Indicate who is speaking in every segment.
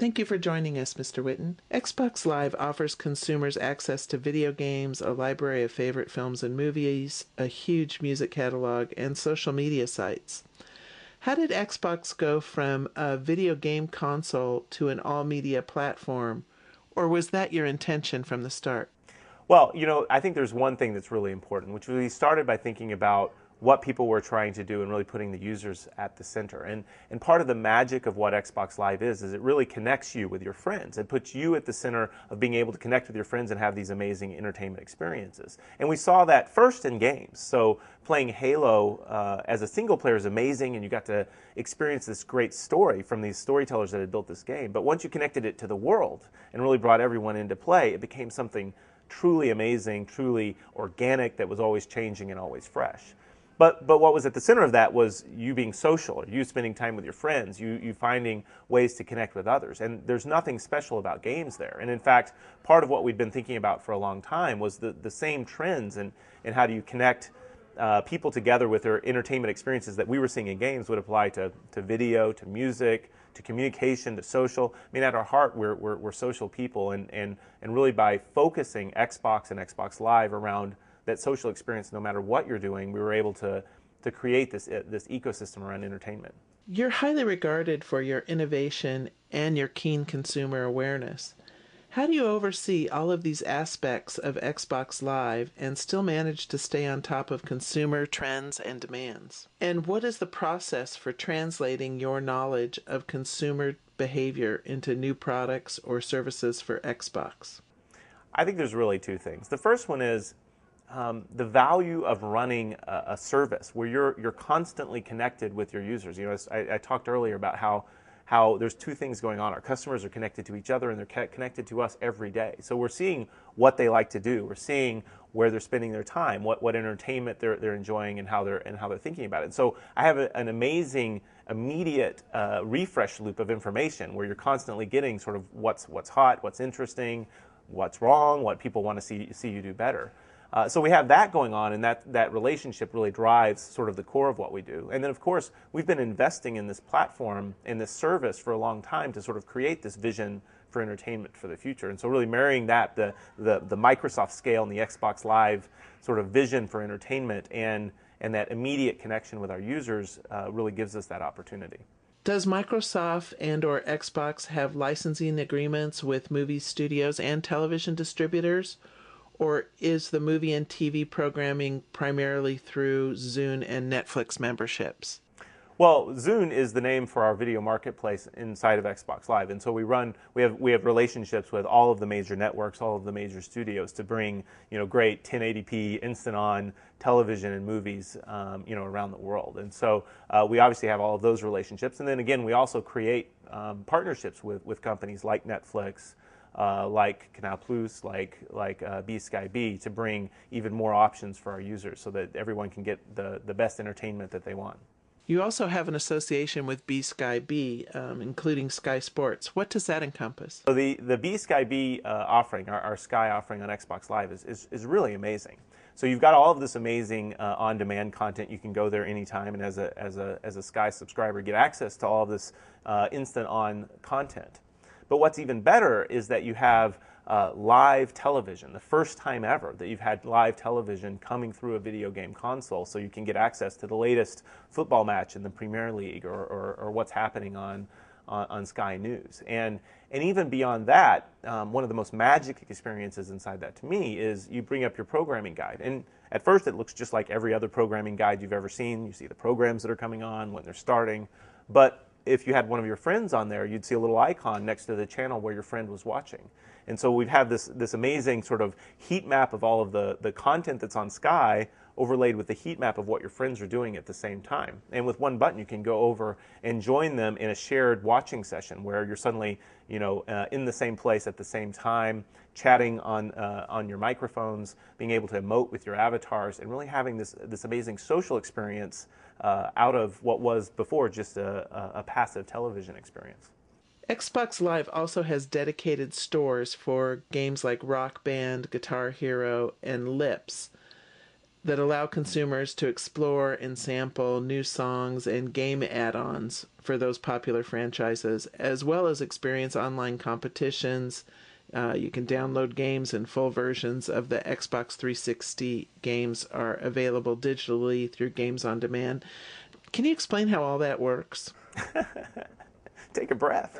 Speaker 1: Thank you for joining us, Mr. Whitton. Xbox Live offers consumers access to video games, a library of favorite films and movies, a huge music catalog, and social media sites. How did Xbox go from a video game console to an all-media platform, or was that your intention from the start?
Speaker 2: Well, I think there's one thing that's really important, which we started by thinking about what people were trying to do and really putting the users at the center. And part of the magic of what Xbox Live is it really connects you with your friends. It puts you at the center of being able to connect with your friends and have these amazing entertainment experiences. And we saw that first in games. So playing Halo as a single player is amazing, and you got to experience this great story from these storytellers that had built this game. But once you connected it to the world and really brought everyone into play, it became something truly amazing, truly organic, that was always changing and always fresh. But what was at the center of that was you being social, or you spending time with your friends, you finding ways to connect with others. And there's nothing special about games there. And in fact, part of what we'd been thinking about for a long time was the same trends and how do you connect people together with their entertainment experiences that we were seeing in games would apply to video, to music, to communication, to social. I mean, at our heart, we're social people, and really by focusing Xbox and Xbox Live around that social experience, no matter what you're doing, we were able to create this ecosystem around entertainment.
Speaker 1: You're highly regarded for your innovation and your keen consumer awareness. How do you oversee all of these aspects of Xbox Live and still manage to stay on top of consumer trends and demands? And what is the process for translating your knowledge of consumer behavior into new products or services for Xbox?
Speaker 2: I think there's really two things. The first one is the value of running a service where you're constantly connected with your users. I talked earlier about how there's two things going on. Our customers are connected to each other, and they're connected to us every day. So we're seeing what they like to do. We're seeing where they're spending their time, what entertainment they're enjoying, and how they're thinking about it. And so I have an amazing immediate refresh loop of information where you're constantly getting sort of what's hot, what's interesting, what's wrong, what people want to see you do better. So we have that going on, and that relationship really drives sort of the core of what we do. And then, of course, we've been investing in this platform, in this service for a long time to sort of create this vision for entertainment for the future. And so really marrying that, the Microsoft scale and the Xbox Live sort of vision for entertainment and that immediate connection with our users really gives us that opportunity.
Speaker 1: Does Microsoft and/or Xbox have licensing agreements with movie studios and television distributors? Or is the movie and TV programming primarily through Zune and Netflix memberships?
Speaker 2: Well, Zune is the name for our video marketplace inside of Xbox Live, and so we have relationships with all of the major networks, all of the major studios to bring great 1080p instant on television and movies around the world. And so we obviously have all of those relationships, and then again we also create partnerships with companies like Netflix, like Canal Plus, like B to bring even more options for our users so that everyone can get the best entertainment that they want.
Speaker 1: You also have an association with B, including Sky Sports. What does that encompass?
Speaker 2: So the B offering, our Sky offering on Xbox Live is really amazing. So you've got all of this amazing on-demand content. You can go there anytime, and as a Sky subscriber, get access to all of this instant-on content. But what's even better is that you have live television, the first time ever that you've had live television coming through a video game console, so you can get access to the latest football match in the Premier League or what's happening on Sky News. And even beyond that, one of the most magic experiences inside that to me is you bring up your programming guide. And at first it looks just like every other programming guide you've ever seen. You see the programs that are coming on, when they're starting. But if you had one of your friends on there, you'd see a little icon next to the channel where your friend was watching. And so we'd have this amazing sort of heat map of all of the content that's on Sky overlaid with the heat map of what your friends are doing at the same time. And with one button, you can go over and join them in a shared watching session where you're suddenly in the same place at the same time, chatting on your microphones, being able to emote with your avatars, and really having this amazing social experience out of what was before just a passive television experience.
Speaker 1: Xbox Live also has dedicated stores for games like Rock Band, Guitar Hero, and Lips. that allow consumers to explore and sample new songs and game add-ons for those popular franchises, as well as experience online competitions. You can download games, and full versions of the Xbox 360 games are available digitally through Games on Demand. Can you explain how all that works?
Speaker 2: Take a breath.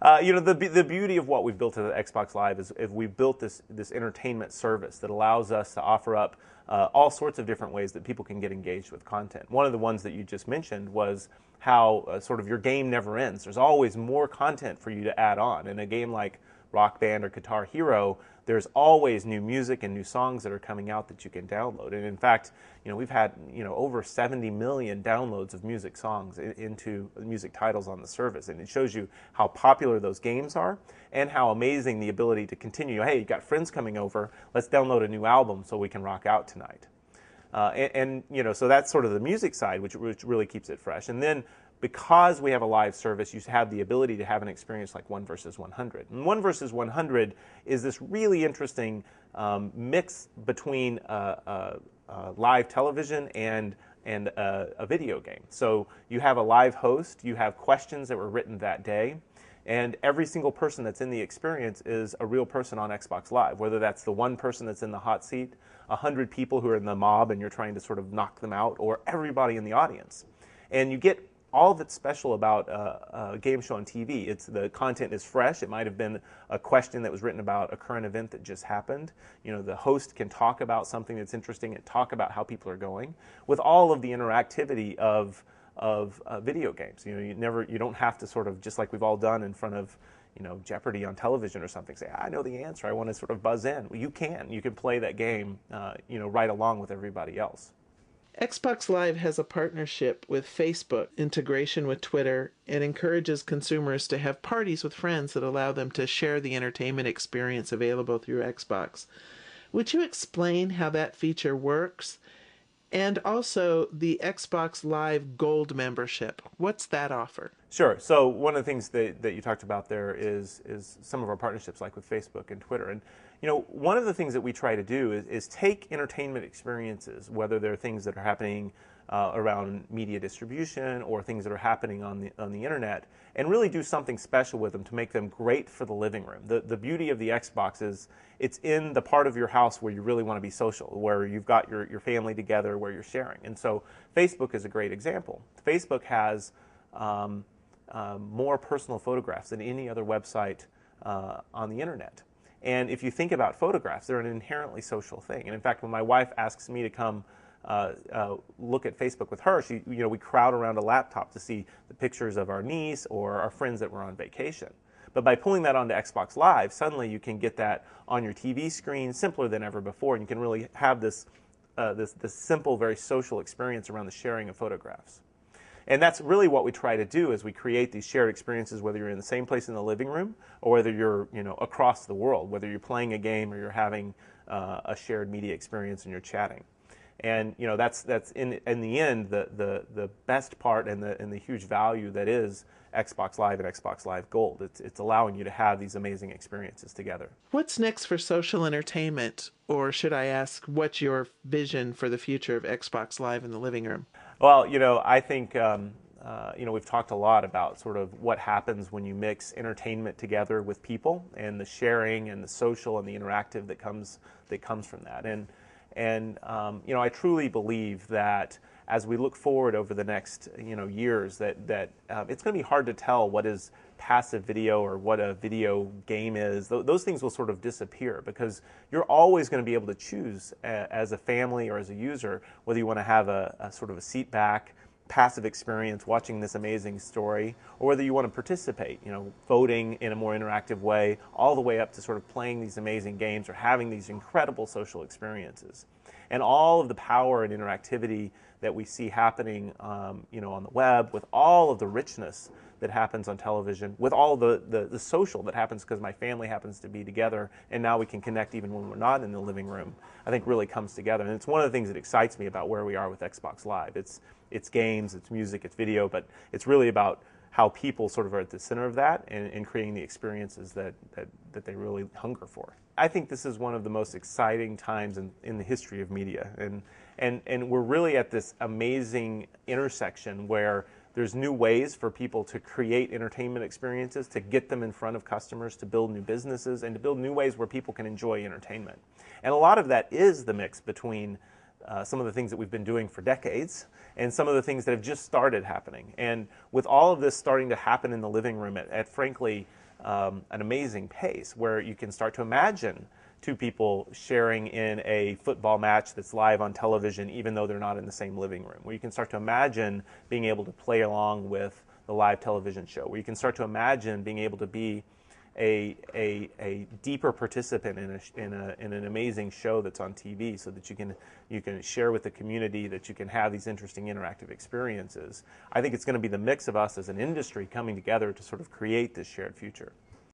Speaker 2: The beauty of what we've built at Xbox Live is we've built this entertainment service that allows us to offer up all sorts of different ways that people can get engaged with content. One of the ones that you just mentioned was how sort of your game never ends. There's always more content for you to add on. In a game like Rock Band or Guitar Hero, there's always new music and new songs that are coming out that you can download. And in fact, we've had over 70 million downloads of music songs into music titles on the service, and it shows you how popular those games are and how amazing the ability to continue. Hey, you got friends coming over, let's download a new album so we can rock out tonight. So that's sort of the music side, which really keeps it fresh. And then because we have a live service, you have the ability to have an experience like 1 versus 100. And 1 versus 100 is this really interesting mix between live television and a video game. So you have a live host, you have questions that were written that day, and every single person that's in the experience is a real person on Xbox Live, whether that's the one person that's in the hot seat, 100 people who are in the mob and you're trying to sort of knock them out, or everybody in the audience. And you get all that's special about a game show on TV. The content is fresh. It might have been a question that was written about a current event that just happened. The host can talk about something that's interesting and talk about how people are going with all of the interactivity of video games. You don't have to sort of, just like we've all done in front of Jeopardy on television or something, say, I know the answer, I want to sort of buzz in. Well, you can play that game right along with everybody else.
Speaker 1: Xbox Live has a partnership with Facebook, integration with Twitter, and encourages consumers to have parties with friends that allow them to share the entertainment experience available through Xbox. Would you explain how that feature works? And also the Xbox Live Gold membership. What's that offer?
Speaker 2: Sure. So one of the things that you talked about there is some of our partnerships like with Facebook and Twitter. And one of the things that we try to do is take entertainment experiences, whether they're things that are happening around media distribution or things that are happening on the internet, and really do something special with them to make them great for the living room. The beauty of the Xbox is it's in the part of your house where you really want to be social, where you've got your family together, where you're sharing. And so Facebook is a great example. Facebook has more personal photographs than any other website on the internet. And if you think about photographs, they're an inherently social thing. And in fact, when my wife asks me to come look at Facebook with her, we crowd around a laptop to see the pictures of our niece or our friends that were on vacation. But by pulling that onto Xbox Live, suddenly you can get that on your TV screen simpler than ever before, and you can really have this simple, very social experience around the sharing of photographs. And that's really what we try to do as we create these shared experiences, whether you're in the same place in the living room or whether you're across the world, whether you're playing a game or you're having a shared media experience and you're chatting. And that's in the end the best part and the huge value that is Xbox Live and Xbox Live Gold. It's allowing you to have these amazing experiences together.
Speaker 1: What's next for social entertainment, or should I ask, what's your vision for the future of Xbox Live in the living room?
Speaker 2: Well, I think we've talked a lot about sort of what happens when you mix entertainment together with people and the sharing and the social and the interactive that comes from that. And I truly believe that as we look forward over the next years, that it's going to be hard to tell what is passive video or what a video game is. Those things will sort of disappear because you're always going to be able to choose as a family or as a user whether you want to have a sort of a seat back, passive experience watching this amazing story, or whether you want to participate, voting in a more interactive way, all the way up to sort of playing these amazing games or having these incredible social experiences. And all of the power and interactivity that we see happening on the web, with all of the richness that happens on television, with all the social that happens because my family happens to be together, and now we can connect even when we're not in the living room, I think really comes together. And it's one of the things that excites me about where we are with Xbox Live. It's games, it's music, it's video, but it's really about how people sort of are at the center of that and creating the experiences that they really hunger for. I think this is one of the most exciting times in the history of media, and we're really at this amazing intersection where there's new ways for people to create entertainment experiences, to get them in front of customers, to build new businesses, and to build new ways where people can enjoy entertainment. And a lot of that is the mix between some of the things that we've been doing for decades and some of the things that have just started happening. And with all of this starting to happen in the living room at frankly, an amazing pace, where you can start to imagine two people sharing in a football match that's live on television even though they're not in the same living room, where you can start to imagine being able to play along with the live television show, where you can start to imagine being able to be a deeper participant in an amazing show that's on TV, so that you can share with the community, that you can have these interesting interactive experiences. I think it's going to be the mix of us as an industry coming together to sort of create this shared future.